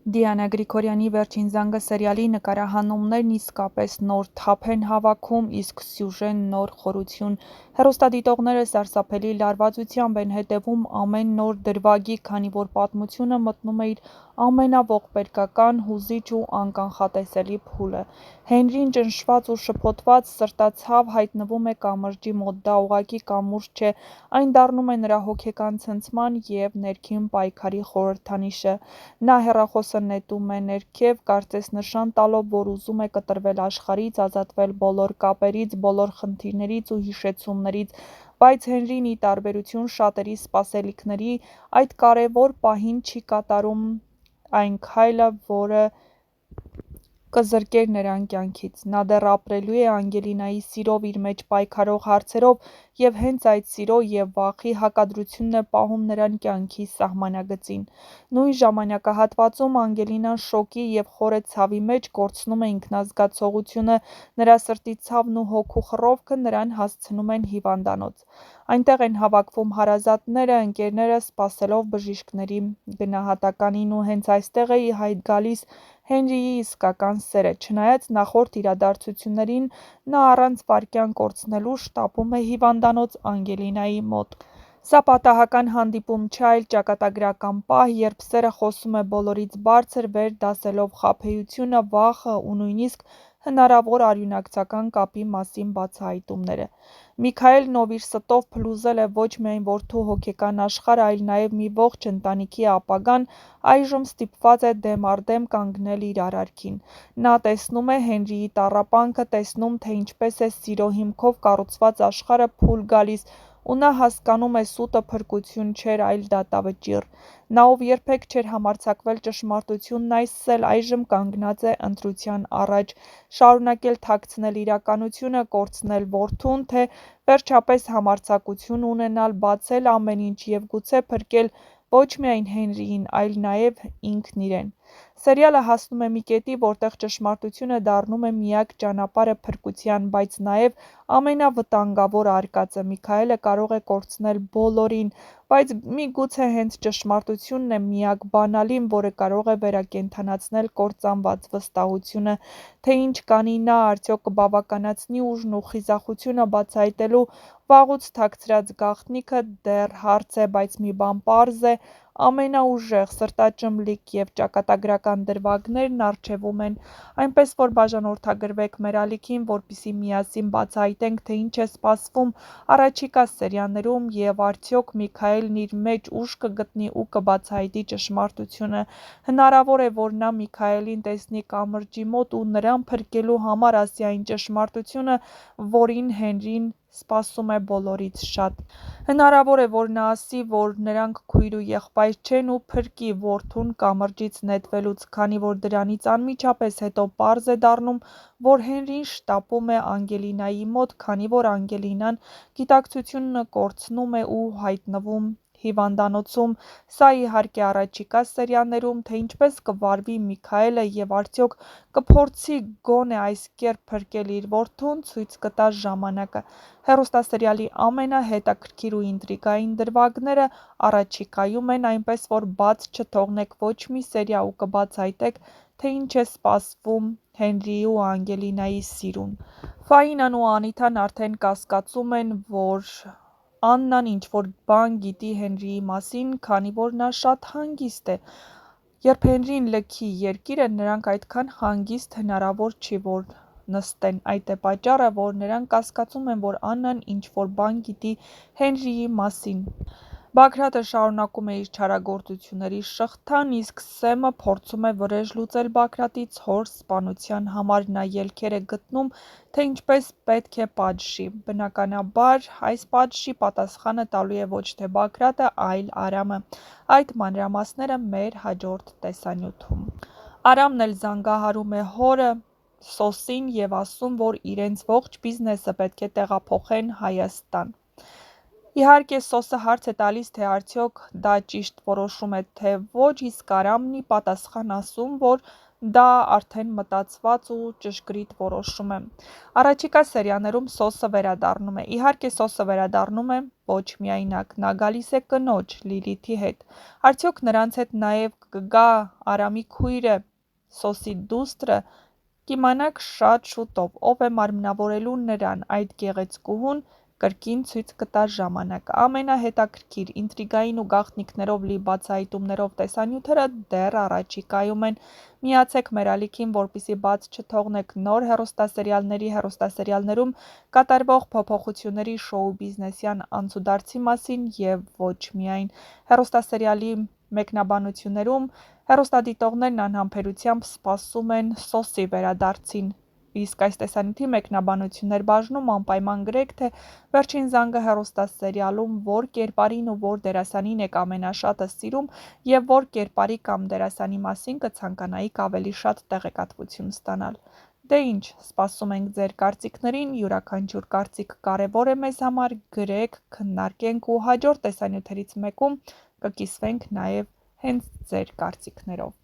Դիանա Գրիգորյանի «Վերջին զանգը» սերիալի նկարահանումներն իսկապես նոր թափ են հավաքում, իսկ սյուժեն նոր խորություն։ Հեռուստադիտողները սարսափելի լարվածությամբ են հետևում ամեն նոր դրվագի, քանի որ պատմությունը մտնում է իր ամենաողբերգական, հուզիչ ու անկանխատեսելի փուլը։ Հենրին ճնշված ու շփոթված, սրտացավ հայտնվում է կամրջի մոտ, դա ուղղակի կամուրջ չէ, այն դառնում է նրա հոգեկան ցնցման և ներքին պայքարի խորհրդանիշը։ Նա հեռախոսը նետում է ներքև, կարծես նշան տալով, որ ուզում է կտրվել աշխարհից, ազատվել բոլոր կապերից, բոլոր խնդիրներից ու հիշեցումներից, բայց Հենրին, ի տարբերություն շատերի սպասելիքների, այդ կարևոր պահին չի կատարում այն քայլը, որը կզրկեր նրան կյանքից։ Նա դեռ ապրելու է Անգելինայի սիրով, իր մեջ պայքարող հարցերով, և հենց այդ սիրո և վախի հակադրությունն է պահում նրան կյանքի սահմանագծին։ Նույն ժամանակահատվածում Անգելինան շոկի և խորը ցավի մեջ կորցնում է ինքնազգացողությունը, նրա սրտի ցավն ու հոգու խռովքը նրան հասցնում են հիվանդանոց։ Այնտեղ են հավաքվում հարազատները, ընկերները, սպասելով բժիշկների գնահատականին, ու հենց այստեղ է ի հայտ գալիս Հենրիի իսկական սերը։ Չնայած նախորդ իրադարձություններին, նա առանց վայրկյան կորցնելու շտապում է հիվանդանոց Անգելինայի մոտ։ Սա պատահական հանդիպում չէ, այլ ճակատագրական պահ, երբ սերը խոսում է բոլորից բարձր վեր, դասելով խաբեությունը, վախը ու նույնիսկ հնարավոր արյունակցական կապի մասին բացահայտումները։ Միքայելն, ով իր ստով փլուզել է ոչ միայն որդու հոգեկան աշխարհը, այլ նաև մի ողջ ընտանիքի ապագան, այժմ ստիպված է դեմ առ դեմ կանգնել իր արարքին։ Նա տեսնում է Հենրիի տառապանքը, տեսնում, թե ինչպես է սիրո հիմքով կառուցված աշխարհը փուլ գալիս, ու նա հասկանում է սուտը փրկություն չէր, այլ դատավճիռ։ Նա, ով երբեք չէր համարձակվել ճշմարտությունն այսել, այժմ կանգնած է ընտրության առաջ՝ շարունակել թաքցնել իրականությունը, կորցնել որդուն, թե վերջապես համարձակություն ունենալ, բացել ամեն ինչ և գուցե փրկել ոչ միայն Հենրիին, այլ նաև ինքն իրեն։ Սերիալը հասնում է մի կետի, որտեղ ճշմարտությունը դառնում է միակ ճանապարհը փրկության, բայց նաև ամենավտանգավոր արկածը։ Միքայելը կարող է կորցնել բոլորին, բայց միգուցե հենց ճշմարտությունն է միակ բանալին, որը կարող է վերակենդանացնել կործանված վստահությունը։ Թե ինչ կանի նա, արդյոք կբավականացնի ուժն ու խիզախությունը բացահայտելու վաղուց թաքցրած գաղտնիքը, դեռ հարց է, բայց մի բան պարզ է՝ ամենաուժեղ, սրտաճմլիկ և ճակատագրական դրվագներն առջևում են, այնպես որ բաժանորդագրվեք մեր ալիքին, որպեսզի միասին բացահայտենք, թե ինչ է սպասվում առաջիկա սերիաներում, և արդյոք Միքայելն իր մեջ ուժ կգտնի ու կբացահայտի ճշմարտությունը։ Հնարավոր է, որ նա Միքայելին տեսնի կամրջի մոտ ու նրան փրկելու համար ասի այն ճշմարտությունը, որին Հենրին սպասում է բոլորից շատ։ Հնարավոր է, որ նա ասի, որ նրանք քույր ու եղբայր չեն, ու փրկի որդուն կամրջից նետվելուց, քանի որ դրանից անմիջապես հետո պարզ է դառնում, որ Հենրին շտապում է Անգելինայի մոտ, քանի որ Անգելինան գիտակցությունը կորցնում է ու հայտնվում հիվանդանոցում։ Սա, իհարկե, առաջիկա սերիաներում, թե ինչպես կվարվի Միքայելը և արդյոք կփորձի գոնե այս կերպ փրկել իր որդուն, ցույց կտա ժամանակը։ Հեռուստասերիալի ամենահետաքրքիր ու ինտրիգային դրվագները առաջիկայում են, այնպես որ բաց չթողնեք ոչ մի սերիա ու կբացահայտեք, թե ինչ է սպասվում Հենրիի ու Անգելինայի սիրուն։ Ֆաինան ու Անիթան արդեն կասկածում են, որ Աննան ինչ-որ բան գիտի Հենրիի մասին, քանի որ նա շատ հանգիստ է։ Երբ Հենրին լքի երկիրը, նրանք այդքան հանգիստ հնարավոր չի, որ նստեն։ Այդ է պատճառը, որ նրանք կասկածում են, որ Աննան ինչ-որ բան գիտի Հենրիի մասին։ Բագրատը շարունակում է իր չարագործությունների շղթան, իսկ Սեմը փորձում է վրեժ լուծել Բագրատից հոր սպանության համար։ Նա ելքեր է գտնում, թե ինչպես պետք է պատժի։ Բնականաբար, այս պատժի պատասխանը տալու է ոչ թե Բագրատը, այլ Արամը։ Այդ մանրամասները մեր հաջորդ տեսանյութում։ Արամն էլ զանգահարում է հորը՝ Սոսին և ասում, որ իրենց ողջ բիզնեսը պետք է տեղափոխեն Հայաստան։ Իհարկե, Սոսը հարց է տալիս, թե արդյոք դա ճիշտ որոշում է, թե ոչ, իսկ Արամն ի պատասխան ասում, որ դա արդեն մտածված ու ճշգրիտ որոշում է։ Առաջիկա սերիաներում Սոսը վերադառնում է։ Իհարկե Սոսը վերադառնում է ոչ միայնակ, նա գալիս է կնոջ՝ Լիլիթի հետ։ Արդյոք նրանց հետ նաև կգա Արամի քույրը Սոսի դուստրը, կիմանաք շատ շուտով, ով է մարմնավորելու նրան, այդ գեղեցկուհուն կրկին ցույց կտա ժամանակը։ Ամենահետաքրքիր, ինտրիգային ու գաղտնիքներով լի բացահայտումներով տեսանյութերը դեռ առաջիկայում են։ Միացեք մեր ալիքին, որպեսզի բաց չթողնեք նոր հեռուստասերիալներում կատարվող փոփոխությունների շոու-բիզնեսյան անցուդարձի մասին և ոչ միայն։ Հեռուստասերիալի մեկնաբանություններում հեռուստադիտողներն անհամբերությամբ սպասում են Սոսի վերադարձին, իսկ այս տեսանյութի մեկնաբանություններ բաժնում անպայման գրեք, թե «Վերջին զանգը» հեռուստասերիալում որ կերպարին ու որ դերասանին եք ամենաշատը սիրում և որ կերպարի կամ դերասանի մասին կցանկանայիք ավելի շատ տեղեկատվություն ստանալ։ Դե ինչ, սպասում ենք ձեր կարծիքներին, յուրաքանչյուր կարծիք կարևոր է մեզ համար, գրեք, քննարկենք ու հաջորդ տեսանյութերից մեկում կկիսվենք նաև հենց ձեր կարծիքներով։